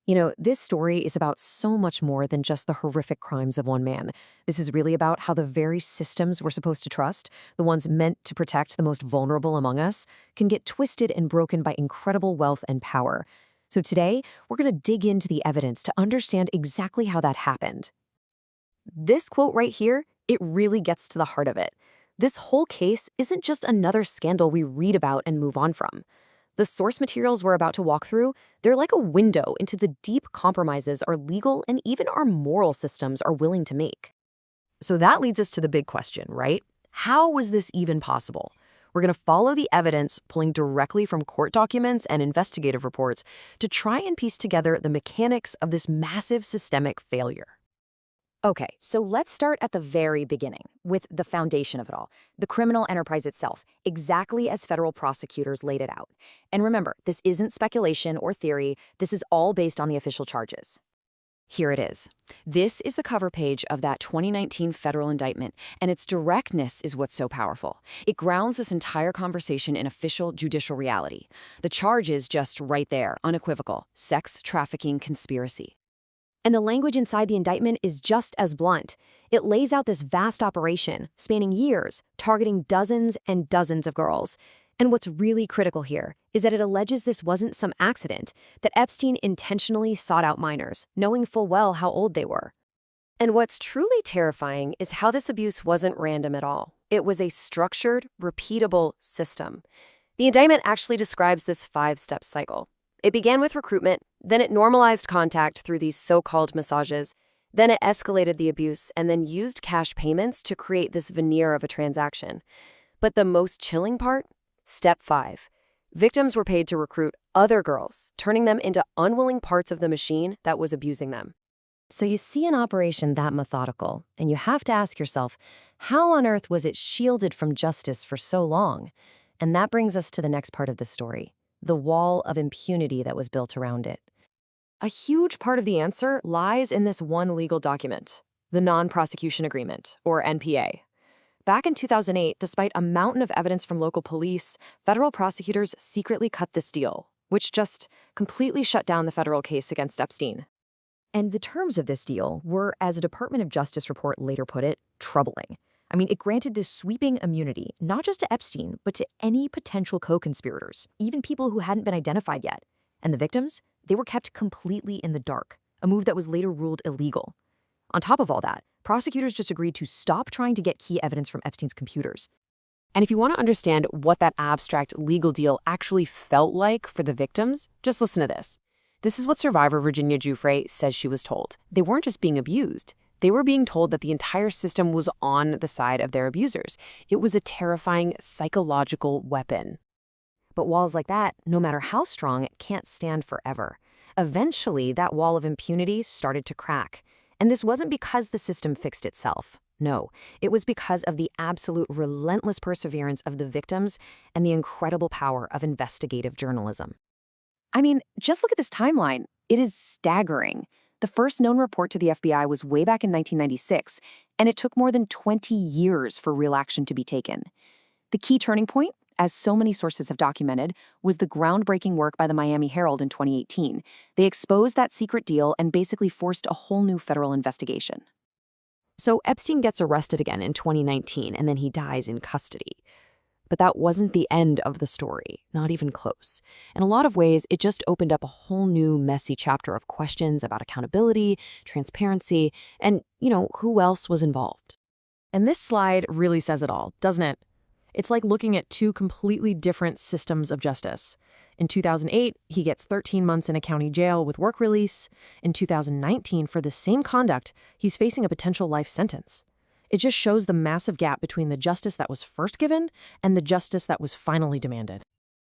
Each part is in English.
This story is about so much more than just the horrific crimes of one man. This is really about how the very systems we're supposed to trust, the ones meant to protect the most vulnerable among us, can get twisted and broken by incredible wealth and power. So today, we're going to dig into the evidence to understand exactly how that happened. This quote right here, it really gets to the heart of it. This whole case isn't just another scandal we read about and move on from. The source materials we're about to walk through, they're like a window into the deep compromises our legal and even our moral systems are willing to make. So that leads us to the big question, right? How was this even possible? We're going to follow the evidence, pulling directly from court documents and investigative reports to try and piece together the mechanics of this massive systemic failure. Okay, so let's start at the very beginning, with the foundation of it all, the criminal enterprise itself, exactly as federal prosecutors laid it out. And remember, this isn't speculation or theory, this is all based on the official charges. Here it is. This is the cover page of that 2019 federal indictment, and its directness is what's so powerful. It grounds this entire conversation in official judicial reality. The charge is just right there, unequivocal: sex trafficking conspiracy. And the language inside the indictment is just as blunt. It lays out this vast operation, spanning years, targeting dozens and dozens of girls. And what's really critical here is that it alleges this wasn't some accident, that Epstein intentionally sought out minors, knowing full well how old they were. And what's truly terrifying is how this abuse wasn't random at all. It was a structured, repeatable system. The indictment actually describes this 5-step cycle. It began with recruitment, then it normalized contact through these so-called massages, then it escalated the abuse and then used cash payments to create this veneer of a transaction. But the most chilling part? Step 5. Victims were paid to recruit other girls, turning them into unwilling parts of the machine that was abusing them. So you see an operation that methodical, and you have to ask yourself, how on earth was it shielded from justice for so long? And that brings us to the next part of the story: the wall of impunity that was built around it. A huge part of the answer lies in this one legal document, the Non-Prosecution Agreement, or NPA. Back in 2008, despite a mountain of evidence from local police, federal prosecutors secretly cut this deal, which just completely shut down the federal case against Epstein. And the terms of this deal were, as a Department of Justice report later put it, troubling. It granted this sweeping immunity, not just to Epstein, but to any potential co-conspirators, even people who hadn't been identified yet. And the victims, they were kept completely in the dark, a move that was later ruled illegal. On top of all that, prosecutors just agreed to stop trying to get key evidence from Epstein's computers. And if you want to understand what that abstract legal deal actually felt like for the victims, just listen to this. This is what survivor Virginia Giuffre says she was told. They weren't just being abused. They were being told that the entire system was on the side of their abusers. It was a terrifying psychological weapon. But walls like that, no matter how strong, can't stand forever. Eventually, that wall of impunity started to crack. And this wasn't because the system fixed itself. No, it was because of the absolute relentless perseverance of the victims and the incredible power of investigative journalism. Just look at this timeline. It is staggering. The first known report to the FBI was way back in 1996, and it took more than 20 years for real action to be taken. The key turning point, as so many sources have documented, was the groundbreaking work by the Miami Herald in 2018. They exposed that secret deal and basically forced a whole new federal investigation. So Epstein gets arrested again in 2019, and then he dies in custody. But that wasn't the end of the story, not even close. In a lot of ways, it just opened up a whole new messy chapter of questions about accountability, transparency, and, who else was involved. And this slide really says it all, doesn't it? It's like looking at two completely different systems of justice. In 2008, he gets 13 months in a county jail with work release. In 2019, for the same conduct, he's facing a potential life sentence. It just shows the massive gap between the justice that was first given and the justice that was finally demanded.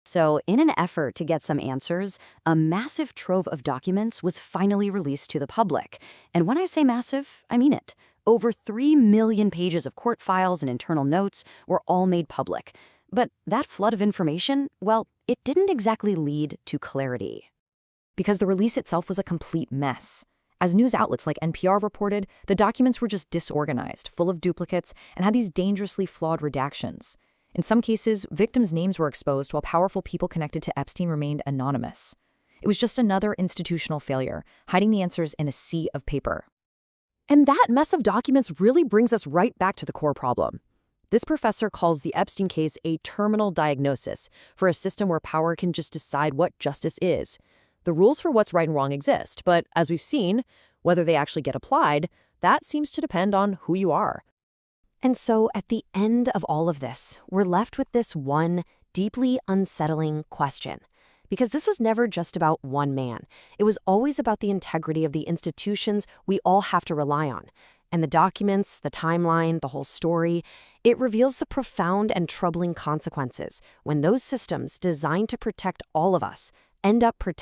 So, in an effort to get some answers, a massive trove of documents was finally released to the public. And when I say massive, I mean it. Over 3 million pages of court files and internal notes were all made public. But that flood of information, well, it didn't exactly lead to clarity. Because the release itself was a complete mess. As news outlets like NPR reported, the documents were just disorganized, full of duplicates, and had these dangerously flawed redactions. In some cases, victims' names were exposed while powerful people connected to Epstein remained anonymous. It was just another institutional failure, hiding the answers in a sea of paper. And that mess of documents really brings us right back to the core problem. This professor calls the Epstein case a terminal diagnosis for a system where power can just decide what justice is. The rules for what's right and wrong exist, but as we've seen, whether they actually get applied, that seems to depend on who you are. And so at the end of all of this, we're left with this one deeply unsettling question. Because this was never just about one man. It was always about the integrity of the institutions we all have to rely on. And the documents, the timeline, the whole story, it reveals the profound and troubling consequences when those systems designed to protect all of us end up protecting